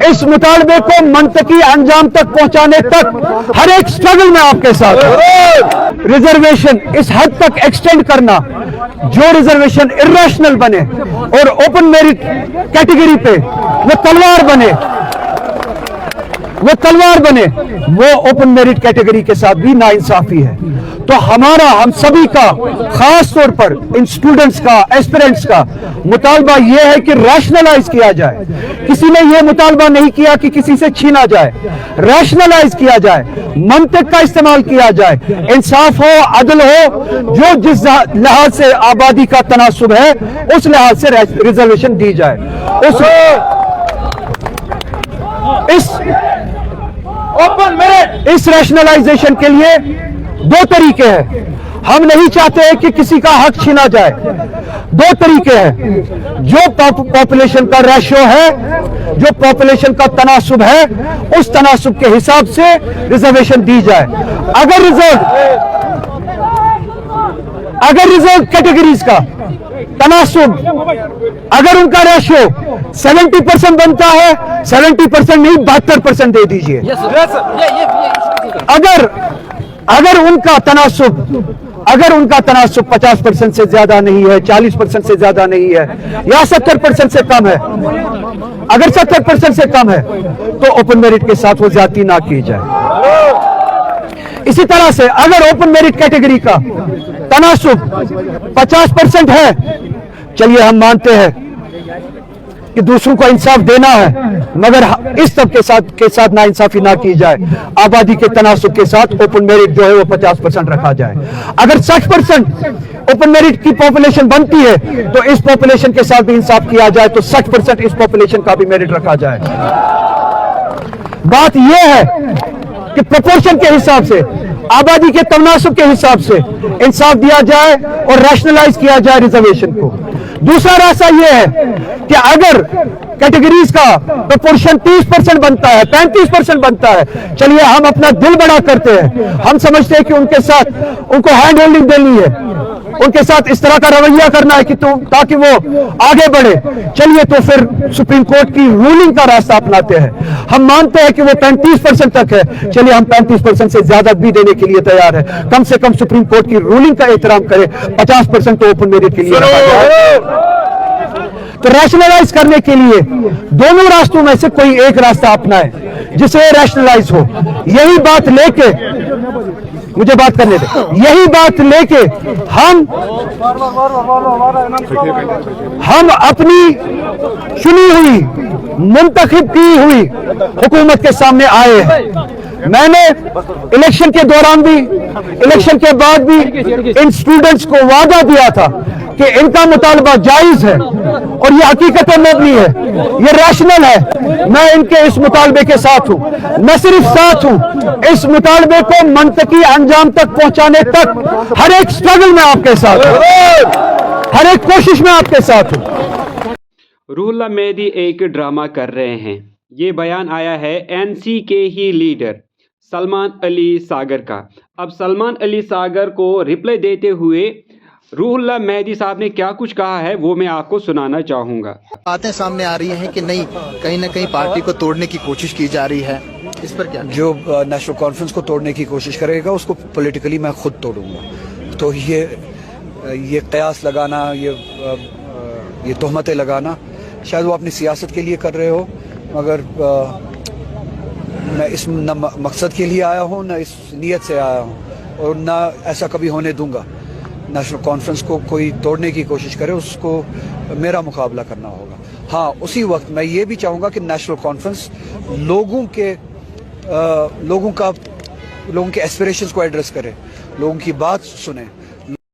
इस मुतालबे को मंतकी अंजाम तक पहुंचाने तक हर एक स्ट्रगल में आपके साथ हूं। रिजर्वेशन इस हद तक एक्सटेंड करना जो रिजर्वेशन इर्रेशनल बने और ओपन मेरिट कैटेगरी पे वो तलवार बने, वो ओपन मेरिट कैटेगरी के साथ भी नाइंसाफी है। तो हम सभी का, खास तौर पर इन स्टूडेंट्स का, एस्पिरेंट्स का मुतालबा यह है कि रैशनलाइज किया जाए। किसी ने यह मुतालबा नहीं किया कि किसी से छीना जाए, रैशनलाइज किया जाए, मंतिक का इस्तेमाल किया जाए, इंसाफ हो, अदल हो, जो जिस लिहाज से आबादी का तनासुब है उस लिहाज से रिजर्वेशन दी जाए। इस रैशनलाइजेशन के लिए दो तरीके हैं। हम नहीं चाहते हैं कि किसी का हक छीना जाए। दो तरीके हैं, जो पॉपुलेशन का रेशियो है, जो पॉपुलेशन का तनासुब है, उस तनासुब के हिसाब से रिजर्वेशन दी जाए। अगर रिजर्व कैटेगरीज का तनासुब, अगर उनका रेशियो 70% बनता है, 70% नहीं 72% दे दीजिए। अगर उनका तनासुब 50% से ज्यादा नहीं है, 40% से ज्यादा नहीं है, या 70% से कम है, अगर 70% से कम है तो ओपन मेरिट के साथ वो ज्यादती ना की जाए। इसी तरह से अगर ओपन मेरिट कैटेगरी का तनासुब 50% है, चलिए हम मानते हैं कि दूसरों को इंसाफ देना है, मगर इस तबके के साथ नाइंसाफी ना की जाए। आबादी के तनासुब के साथ ओपन मेरिट जो है वो 50% रखा जाए। अगर 60% ओपन मेरिट की पॉपुलेशन बनती है तो इस पॉपुलेशन के साथ भी इंसाफ किया जाए, तो 60% इस पॉपुलेशन का भी मेरिट रखा जाए। बात यह है कि प्रोपोर्शन के हिसाब से, आबादी के तनासुब के हिसाब से इंसाफ दिया जाए और रैशनलाइज किया जाए रिजर्वेशन को। दूसरा रास्ता यह है कि अगर कैटेगरीज का प्रोपोर्शन 30% बनता है, 35% बनता है, चलिए हम अपना दिल बड़ा करते हैं, हम समझते हैं कि उनको हैंड होल्डिंग देनी है, उनके साथ इस तरह का रवैया करना है कि ताकि वो आगे बढ़े, चलिए तो फिर सुप्रीम कोर्ट की रूलिंग का रास्ता अपनाते हैं। हम मानते हैं कि वो 35% तक है, चलिए हम 35% से ज्यादा भी देने के लिए तैयार है। कम से कम सुप्रीम कोर्ट की रूलिंग का एहतराम करें, 50% तो ओपन मेरिट के लिए रखा जाए। तो रैशनलाइज करने के लिए दोनों रास्तों में से कोई एक रास्ता अपनाए जिसे रैशनलाइज हो। यही बात लेके, मुझे बात करने दे, यही बात लेके हम अपनी चुनी हुई, मुंतखब की हुई हुकूमत के सामने आए हैं। मैंने इलेक्शन के दौरान भी, इलेक्शन के बाद भी इन स्टूडेंट्स को वादा दिया था कि इनका मुतालबा जायज है और ये हकीकत मबनी है, ये रैशनल है। मैं इनके इस मुतालबे के साथ हूं, न सिर्फ साथ हूं, इस मुतालबे को मंतकी अंजाम तक पहुंचाने तक हर एक स्ट्रगल में आपके साथ हूं, हर एक कोशिश में आपके साथ हूं। रूहुल्लाह मेहदी एक ड्रामा कर रहे हैं, ये बयान आया है एनसी के ही लीडर सलमान अली सागर का। अब सलमान अली सागर को रिप्लाई देते हुए रूहुल्लाह मेहदी साहब ने क्या कुछ कहा है वो मैं आपको सुनाना चाहूँगा। बातें सामने आ रही हैं कि नहीं, कहीं ना कहीं पार्टी को तोड़ने की कोशिश की जा रही है, इस पर क्या? जो नेशनल कॉन्फ्रेंस को तोड़ने की कोशिश करेगा उसको पॉलिटिकली मैं खुद तोड़ूंगा। तो ये कयास लगाना, ये तोहमतें लगाना, शायद वो अपनी सियासत के लिए कर रहे हो, मगर मैं इस न मकसद के लिए आया हूँ, न इस नीयत से आया हूँ, और न ऐसा कभी होने दूंगा। नेशनल कॉन्फ्रेंस को कोई तोड़ने की कोशिश करे, उसको मेरा मुकाबला करना होगा। हाँ, उसी वक्त मैं ये भी चाहूँगा कि नेशनल कॉन्फ्रेंस लोगों के एस्पिरेशंस को एड्रेस करे, लोगों की बात सुने।